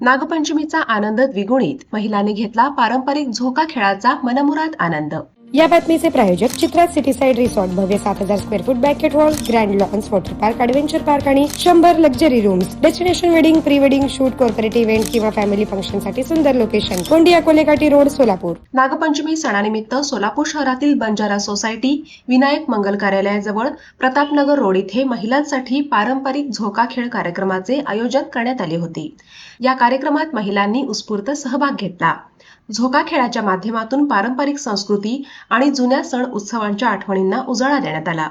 नागपंचमीचा आनंद द्विगुणित, महिलांनी घेतला पारंपरिक झोका खेळाचा मनमुराद आनंद। या बातमीचे प्रायोजक चित्रात सिटी साइड रिसॉर्ट, भव्य 7000 square foot banquet hall, grand lawns, water park, adventure park आणि 100 luxury rooms. Destination wedding, pre wedding shoot, corporate event किंवा फॅमिली फंक्शन साठी सुंदर लोकेशन। कोंडिया कोलेकाटी रोड, सोलापूर। नागपंचमी सणानिमित्त सोलापूर शहरातील बंजारा सोसायटी, विनायक मंगल कार्यालयाजवळ प्रतापनगर रोड इथे महिलांसाठी पारंपरिक झोका खेळ कार्यक्रमाचे आयोजन करण्यात आले होते। या कार्यक्रमात महिलांनी उत्स्फूर्त सहभाग घेतला। झोका खेळाच्या माध्यमातून पारंपरिक संस्कृती आणि जुन्या सण उत्सवांच्या आठवणींना उजाळा देण्यात आला।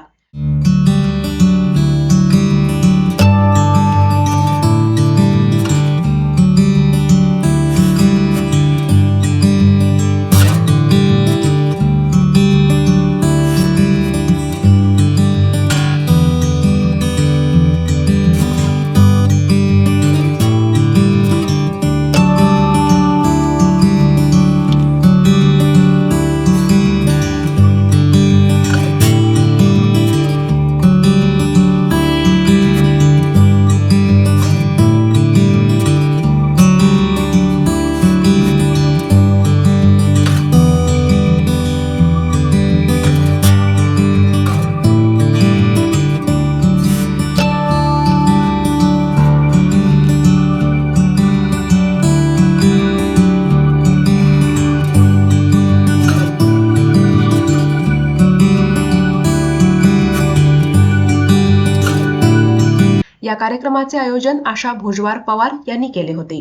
या कार्यक्रमाचे आयोजन आशा भोजवार पवार यांनी केले होते।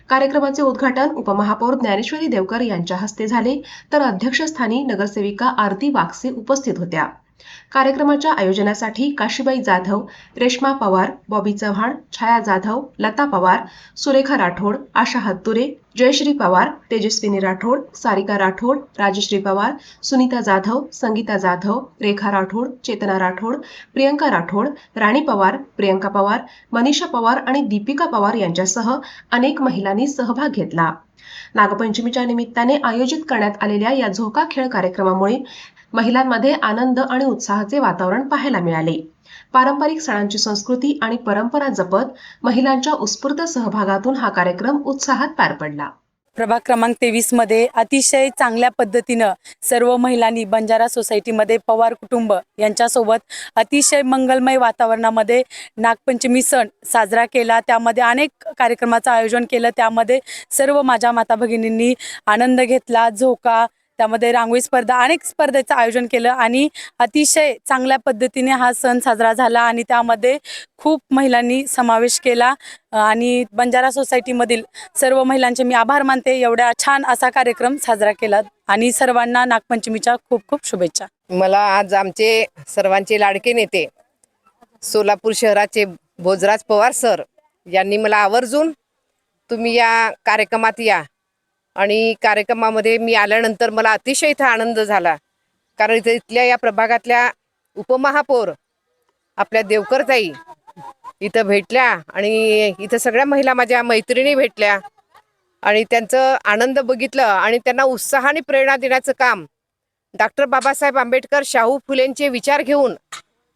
कार्यक्रमाचे उद्घाटन उपमहापौर ज्ञानेश्वरी देवकर यांच्या हस्ते झाले, तर अध्यक्षस्थानी नगरसेविका आरती वाकसे उपस्थित होत्या। कार्यक्रमाच्या आयोजनासाठी काशीबाई जाधव, रेश्मा पवार, बॉबी चव्हाण, छाया जाधव, लता पवार, सुरेखा राठोड, आशा हत्तुरे, जयश्री पवार, तेजस्विनी राठोड, सारिका राठोड, राजश्री पवार, सुनीता जाधव, संगीता जाधव, रेखा राठोड, चेतना राठोड, प्रियंका राठोड, राणी पवार, प्रियंका पवार, मनीषा पवार आणि दीपिका पवार यांच्यासह अनेक महिलांनी सहभाग घेतला। नागपंचमीच्या निमित्ताने आयोजित करण्यात आलेल्या या झोका खेळ कार्यक्रमामुळे महिलांमध्ये आनंद आणि उत्साहाचे वातावरण पाहायला मिळाले। पारंपरिक सणांची संस्कृती आणि परंपरा जपत महिलांच्या उत्स्फूर्त सहभागातून हा कार्यक्रम उत्साहात पार पडला। प्रभाग क्रमांक 23 मध्ये अतिशय चांगल्या पद्धतीनं सर्व महिलांनी बंजारा सोसायटीमध्ये पवार कुटुंब यांच्यासोबत अतिशय मंगलमय वातावरणामध्ये नागपंचमी सण साजरा केला। त्यामध्ये अनेक कार्यक्रमाचं आयोजन केलं। त्यामध्ये सर्व माझ्या माता भगिनींनी आनंद घेतला। झोका, त्यामध्ये रांगोळी स्पर्धा, अनेक स्पर्धेचं आयोजन केलं आणि अतिशय चांगल्या पद्धतीने हा सण साजरा झाला आणि त्यामध्ये खूप महिलांनी समावेश केला आणि बंजारा सोसायटीमधील सर्व महिलांचे मी आभार मानते। एवढा छान असा कार्यक्रम साजरा केला आणि सर्वांना नागपंचमीच्या खूप खूप शुभेच्छा। मला आज आमचे सर्वांचे लाडके नेते सोलापूर शहराचे भोजराज पवार सर यांनी मला आवर्जून तुम्ही या कार्यक्रमात या आणि कार्यक्रमामध्ये मी आल्यानंतर मला अतिशय इथं आनंद झाला, कारण इथल्या या प्रभागातल्या उपमहापौर आपल्या देवकरताई इथं भेटल्या आणि इथं सगळ्या महिला माझ्या मैत्रिणी भेटल्या आणि त्यांचं आनंद बघितलं आणि त्यांना उत्साहाने प्रेरणा देण्याचं काम डॉक्टर बाबासाहेब आंबेडकर शाहू फुलेंचे विचार घेऊन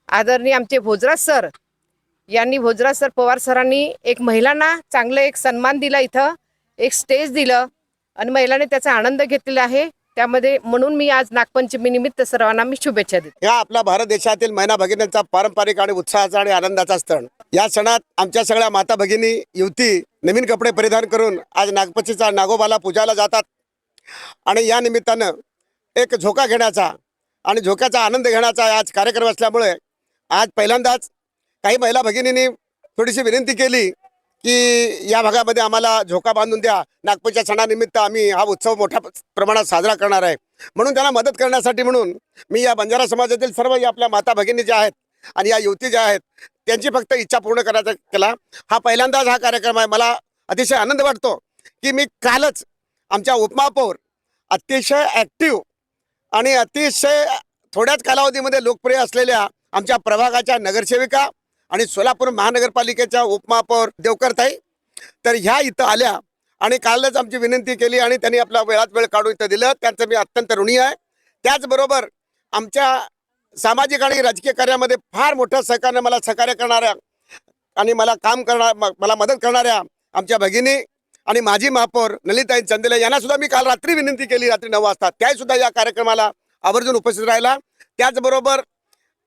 आदरणीय आमचे भोजराज सर यांनी, भोजराज सर पवार सरांनी एक महिलांना चांगलं एक सन्मान दिला, इथं एक स्टेज दिलं आणि महिलांनी त्याचा आनंद घेतलेला आहे। त्यामध्ये म्हणून मी आज नागपंचमी निमित्त सर्वांना मी शुभेच्छा देते। या आपला भारत देशातील महिला भगिनींचा पारंपरिक आणि उत्साहाचा आणि आनंदाचा सण। या सणात आमच्या सगळ्या माता भगिनी, युवती नवीन कपडे परिधान करून आज नागपंचमीचा नागोबाला पूजायला जातात आणि या निमित्तानं एक झोका घेण्याचा आणि झोक्याचा आनंद घेण्याचा आज कार्यक्रम असल्यामुळे आज पहिल्यांदाच काही महिला भगिनींनी थोडीशी विनंती केली की या भागामध्ये आम्हाला झोका बांधून द्या, नागपंचमीच्या सणानिमित्त आम्ही हा उत्सव मोठ्या प्रमाणात साजरा करणार आहे। म्हणून त्यांना मदत करण्यासाठी म्हणून मी या बंजारा समाजातील सर्व आपल्या माता भगिनी ज्या आहेत आणि या युवती ज्या आहेत त्यांची फक्त इच्छा पूर्ण करायचा केला। हा पहिल्यांदाच हा कार्यक्रम आहे। मला अतिशय आनंद वाटतो की मी कालच आमच्या उपमहापौर अतिशय ॲक्टिव्ह आणि अतिशय थोड्याच कालावधीमध्ये लोकप्रिय असलेल्या आमच्या प्रभागाच्या नगरसेविका आणि सोलापूर महानगरपालिकेच्या उपमहापौर देवकरताई तर ह्या इथं आल्या आणि कालच आमची विनंती केली आणि त्यांनी आपला वेळात वेळ काढून इथं दिलं, त्यांचं मी अत्यंत ऋणी आहे। त्याचबरोबर आमच्या सामाजिक आणि राजकीय कार्यामध्ये फार मोठं सहकार्य मला सहकार्य करणाऱ्या आणि मला काम करणार मला मदत करणाऱ्या आमच्या भगिनी आणि माजी महापौर नलिताई चंदेले यांना सुद्धा मी काल रात्री विनंती केली, रात्री 9 वाजता. त्याही सुद्धा या कार्यक्रमाला आवर्जून उपस्थित राहिला. त्याचबरोबर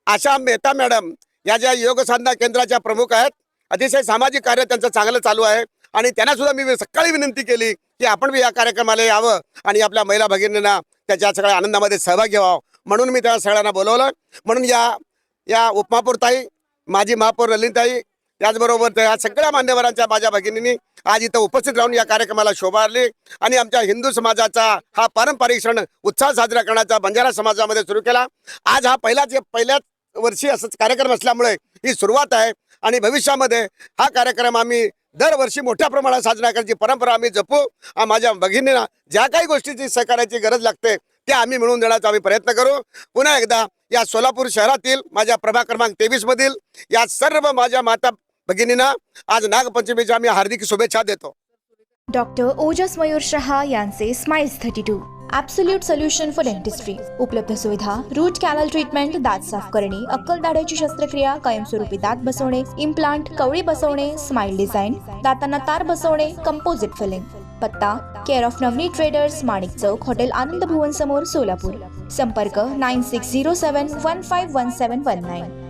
आशा मेहता मॅडम या ज्या योग साधना केंद्राच्या प्रमुख आहेत, अतिशय सामाजिक कार्य त्यांचं चांगलं चालू आहे आणि त्यांना सुद्धा मी सकाळी विनंती केली की आपण बी या कार्यक्रमाला यावं आणि आपल्या महिला भगिनींना त्याच्या सगळ्या आनंदामध्ये सहभागी व्हावं. म्हणून मी त्या सगळ्यांना बोलवलं. म्हणून या उपमहापौर ताई, माजी महापौर ललिताई, त्याचबरोबर त्या सगळ्या मान्यवरांच्या माझ्या भगिनींनी आज इथं उपस्थित राहून या कार्यक्रमाला शोभा आणली आणि आमच्या हिंदू समाजाचा हा पारंपरिक सण उत्साह साजरा करण्याचा बंजारा समाजामध्ये सुरू केला. आज हा पहिल्याच वर्षी असंच कार्यक्रम असल्यामुळे ही सुरुवात आहे आणि भविष्यामध्ये हा कार्यक्रम आम्ही दरवर्षी मोठ्या प्रमाणात साजरा करण्याची परंपरा आम्ही जपू. माझ्या भगिनींना ज्या काही गोष्टीची सहकार्याची गरज लागते त्या आम्ही मिळवून देण्याचा आम्ही प्रयत्न करू. पुन्हा एकदा या सोलापूर शहरातील माझ्या प्रभाग क्रमांक 23 मधील या सर्व माझ्या माता भगिनींना आज नागपंचमीच्या आम्ही हार्दिक शुभेच्छा देतो. डॉक्टर ओजस मयूर शहा यांचे smiles 32 absolute solution for dentistry. उपलब्ध सुविधा: रूट कॅनल ट्रीटमेंट, दात साफ करणे, अक्कल दाढेची शस्त्रक्रिया, कायमस्वरूपी दात बसवणे, इम्प्लांट, कवळी बसवणे, स्माइल डिझाईन, दातांना तार बसवणे, कंपोजिट फिलिंग. पत्ता: care of Navneet Traders, Manik Chowk, hotel Anand Bhuvan समोर, सोलापूर. संपर्क: 9607151719.